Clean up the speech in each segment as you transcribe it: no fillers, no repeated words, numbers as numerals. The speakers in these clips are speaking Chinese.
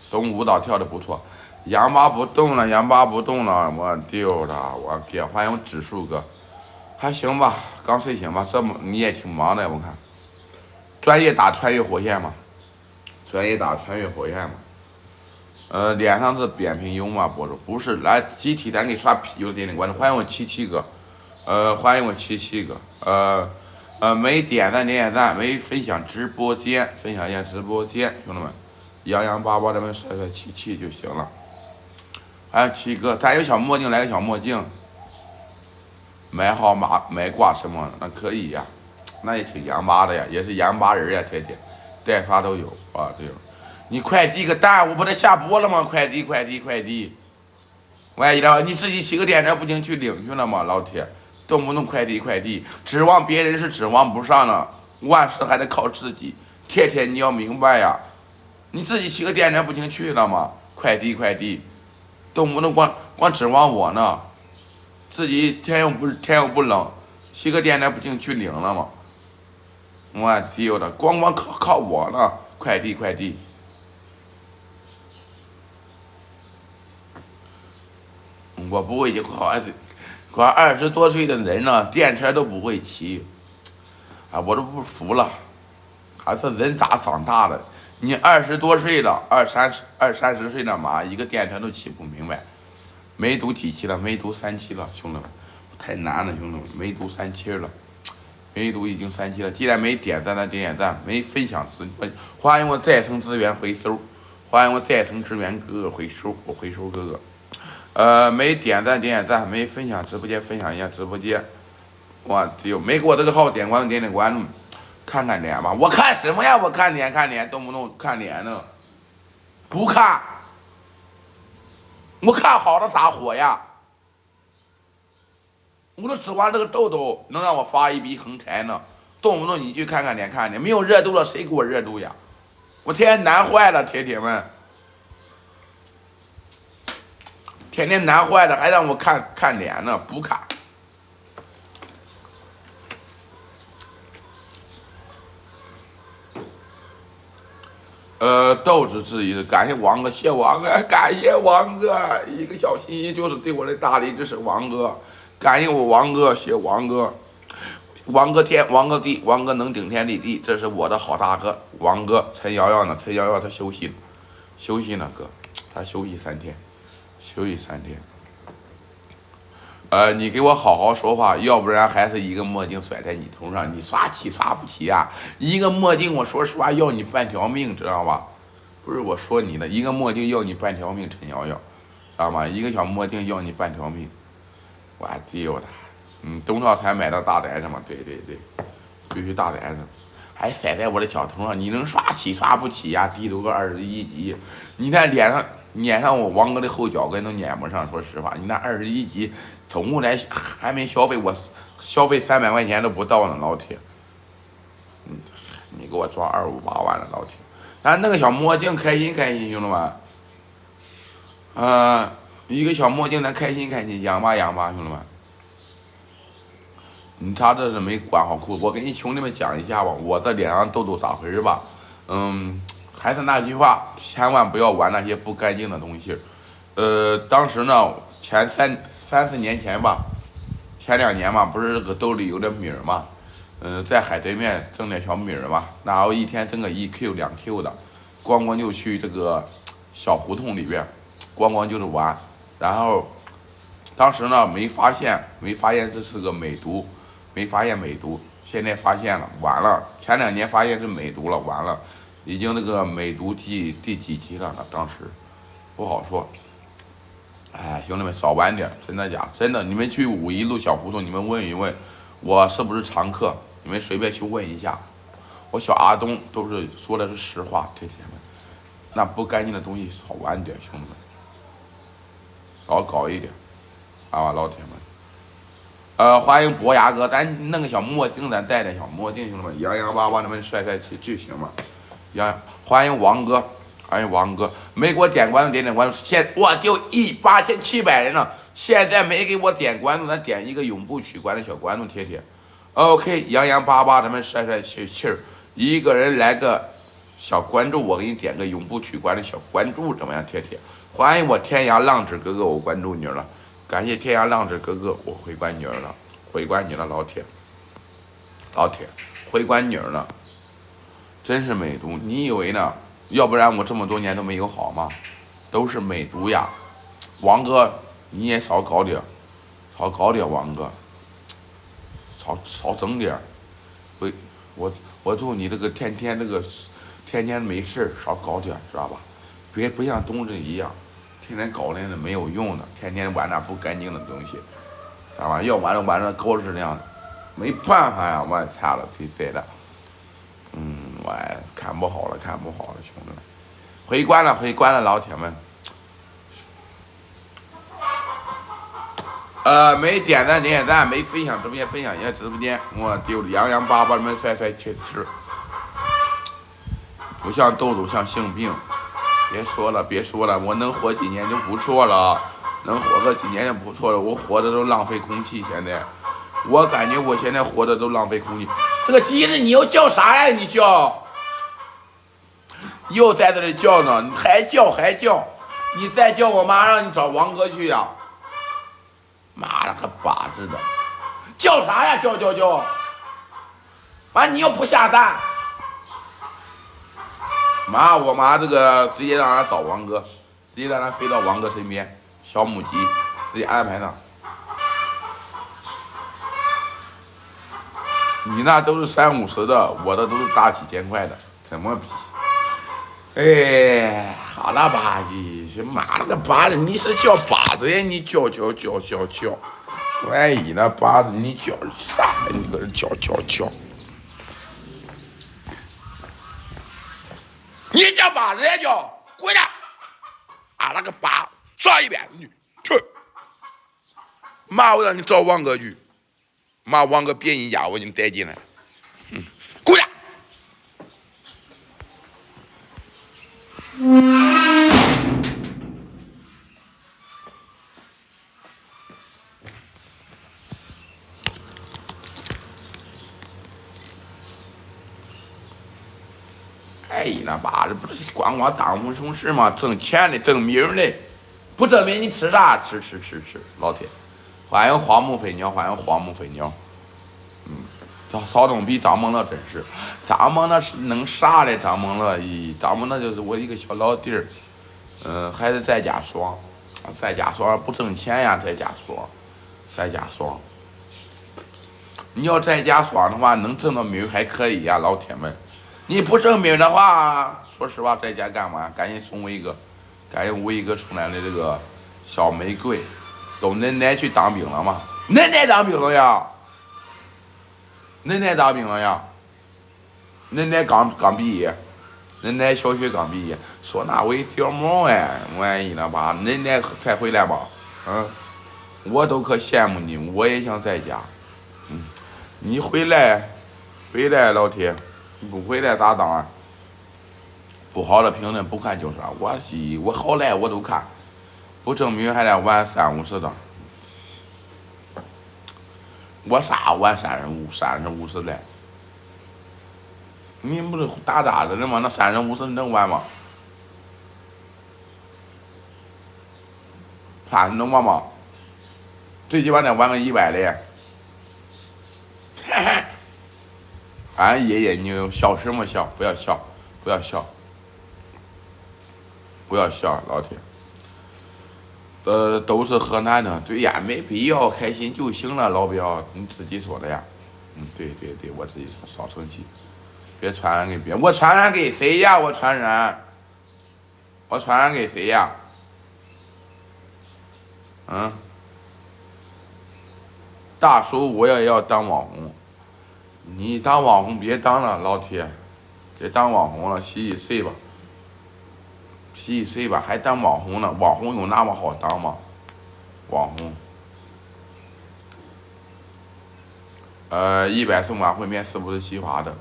动舞蹈跳的不错。杨八不动了，杨八不动了，我丢了，我给欢迎指数哥，还行吧，刚睡醒吧，这么你也挺忙的，我看。专业打穿越火线吗？专业打穿越火线吗？脸上是扁平痈吗？博主不是，来集体咱给刷啤酒点点关注，欢迎我七哥，欢迎我七哥，没点赞点赞，没分享直播间，分享一下直播间，兄弟们，洋洋巴巴咱们帅帅气就行了。还有七哥，咱有小墨镜，来个小墨镜，买好买挂什么那可以呀，那也挺洋巴的呀，也是洋巴人呀，天天带啥都有啊，对。你快递个蛋，我不得下播了吗？快递！万一的话，你自己骑个电车不行去领去了吗？老铁，动不动快递，指望别人是指望不上了，万事还得靠自己。天天你要明白呀，你自己骑个电车不行去了吗？快递，动不动光指望我呢，自己天又不冷，骑个电车不行去领了吗？我丢的，光靠我呢，快递。我不会骑，快20多岁的人了，电车都不会骑，啊，我都不服了，还是人咋长大的？你20多岁了，二三十岁了嘛，一个电车都骑不明白。没读几期了？没读3期了，兄弟们，太难了，兄弟们，没读3期了，没读已经3期了。既然没点赞，咱点赞；没分享欢迎我再生资源回收，欢迎我再生资源哥哥回收，我回收哥哥。没点赞点赞，没分享直播间分享一下直播间，我丢，没给我这个号点关注点关注，看看脸吧，我看什么呀？我看脸，动不动看脸呢？不看，我看好了咋火呀？我都指望这个痘痘能让我发一笔横财呢，动不动你去看脸，没有热度了，谁给我热度呀？我天天难坏了，铁们。天天难坏了，还让我看脸呢，不看。豆子质疑的，感谢王哥，谢王哥，感谢王哥，一个小心意就是对我的大力支持，王哥，感谢我王哥，谢王哥，王哥天，王哥地，王哥能顶天立地，这是我的好大哥，王哥，陈瑶瑶呢？陈瑶瑶她休息呢，哥，她休息3天。你给我好好说话，要不然还是一个墨镜甩在你头上，你刷气刷不起啊！一个墨镜，我说实话要你半条命，知道吧？不是我说你的，一个墨镜要你半条命，陈瑶瑶，知道吗？一个小墨镜要你半条命，我丢的，东兆才买到大宅子嘛，对，必须大宅子，还甩在我的小头上，你能刷起刷不起呀？低头个21级，你在脸上。撵上我王哥的后脚跟都撵不上，说实话，你那21级，总共来还没消费，我消费300块钱都不到呢，老铁。你给我装258万了，老铁。咱那个小墨镜开心，兄弟们。一个小墨镜咱开心，养吧，兄弟们。他这是没管好裤子，我给你兄弟们讲一下吧，我这脸上痘痘咋回事吧？还是那句话，千万不要玩那些不干净的东西。当时呢，前3、4年前吧，前2年嘛，不是这个兜里有点米儿嘛，在海对面挣点小米儿嘛，然后一天挣个1Q、2Q 的，光就去这个小胡同里边，光就是玩。然后当时呢没发现这是个美毒，现在发现了，完了。前2年发现是美毒了，完了。已经那个美毒第几期了呢？当时不好说。哎，兄弟们少玩点，真的假的？真的，你们去51路小胡同，你们问一问，我是不是常客？你们随便去问一下，我小阿东都是说的是实话，铁们，那不干净的东西少玩点，兄弟们，少搞一点，啊，老铁们。欢迎博牙哥，咱弄个小墨镜，咱戴点小墨镜，兄弟们，洋巴巴，你们帅气就行嘛。欢迎王哥，没给我点关注，点关注。我就8700人了，现在没给我点关注，咱点一个永不取关的小关注，贴。OK， 洋巴巴，咱们帅气，一个人来个小关注，我给你点个永不取关的小关注，怎么样，铁铁？欢迎我天涯浪子哥哥，我关注你了，感谢天涯浪子哥哥，我回关你了，回关你了，老铁，老铁，回关你了，真是美毒，你以为呢？要不然我这么多年都没有好吗？都是美毒呀，王哥你也少搞点，少搞点，王哥，少整点，我祝你这个天天没事少搞点，知道吧？别不像东子一样，天天搞那没有用的，天天玩那不干净的东西，知道吧？要玩的高质量的，没办法呀，我擦了，谁的？我看不好了，兄弟们，回关了，老铁们。没点赞，没分享直播间，分享一下直播间。我丢了，洋巴巴们帅切吃，不像豆豆像性病。别说了，我能活几年就不错了，能活个几年就不错了。我活的都浪费空气，现在我感觉我现在活的都浪费空气。这个机子你又叫啥呀？你叫，又在这里叫呢，你还叫，你再叫我妈让你找王哥去呀！妈了个巴子的，叫啥呀？叫！妈，你又不下蛋！妈，我妈这个直接让他找王哥，直接让他飞到王哥身边，小母鸡直接安排上。你那都是30-50的，我的都是大几千块的，怎么比？哎，好了吧唧，妈了个巴子，你是叫巴子呀？你叫，万一那巴子你叫啥？你搁这叫，你叫巴子呀叫，滚蛋！啊了个巴，上一边你去！妈，我让你找王哥去，妈，王哥别你家，我给你带进来，滚蛋！哎，那爸这不是光耽误什么事吗？挣钱的，挣名的，不挣名你吃啥？吃，老铁，欢迎黄木飞鸟，稍等比张梦乐真是，张梦乐是能啥的？张梦乐就是我一个小老弟儿，还是在家爽不挣钱呀，在家爽。你要在家爽的话，能挣到名还可以呀，老铁们。你不挣名的话，说实话，在家干嘛？赶紧送威哥出来的这个小玫瑰，都恁奶去当兵了吗？恁奶当兵了呀？恁奶刚毕业，恁奶小学刚毕业，说那为屌毛哎，万一了吧？恁奶才回来吧？我都可羡慕你，我也想在家。你回来，老铁。你不回来咋当啊？不好的评论不看就是了。我好赖我都看，不证明还得玩30-50的。我啥玩30-50来？你不是打杂的吗？那30-50能玩吗？啥能玩吗？最起码得玩个100的。俺爷爷，你笑什么笑？不要笑，老铁。都是河南的，对呀，没必要，开心就行了，老表，你自己说的呀。对，我自己说，少生气，别传染给别人。我传染给谁呀？我传染给谁呀？大叔，我也要当网红。你当网红别当了，老铁，别当网红了，洗洗睡吧，还当网红呢？网红有那么好当吗？网红，100送晚会面450洗发的，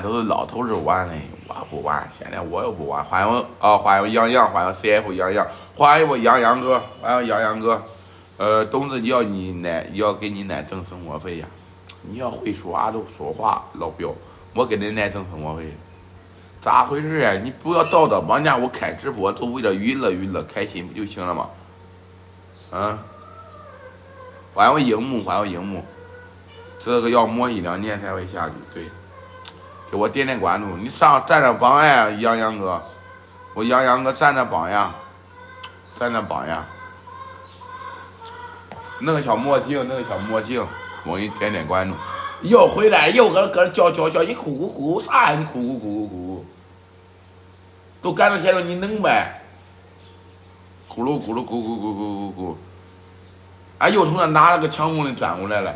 都是老头子玩的，我不玩，现在我又不玩。欢迎杨洋，欢迎 CF 杨洋，欢迎我杨哥，东子要给你奶挣生活费呀，你要会说话，老表，我给那男生生活费，咋回事啊？你不要道德绑架我开直播，就为了娱乐开心不就行了吗？嗯，换个荧幕，这个要磨1-2年才会下去。对，给我点点关注，你站上榜呀，杨哥，我杨哥站榜呀。弄个小墨镜，我给你点点关注。又回来又搁这叫，你哭啥呀？你哭，都赶到前头你能呗？咕噜，俺又从那拿了个抢功的转过来了。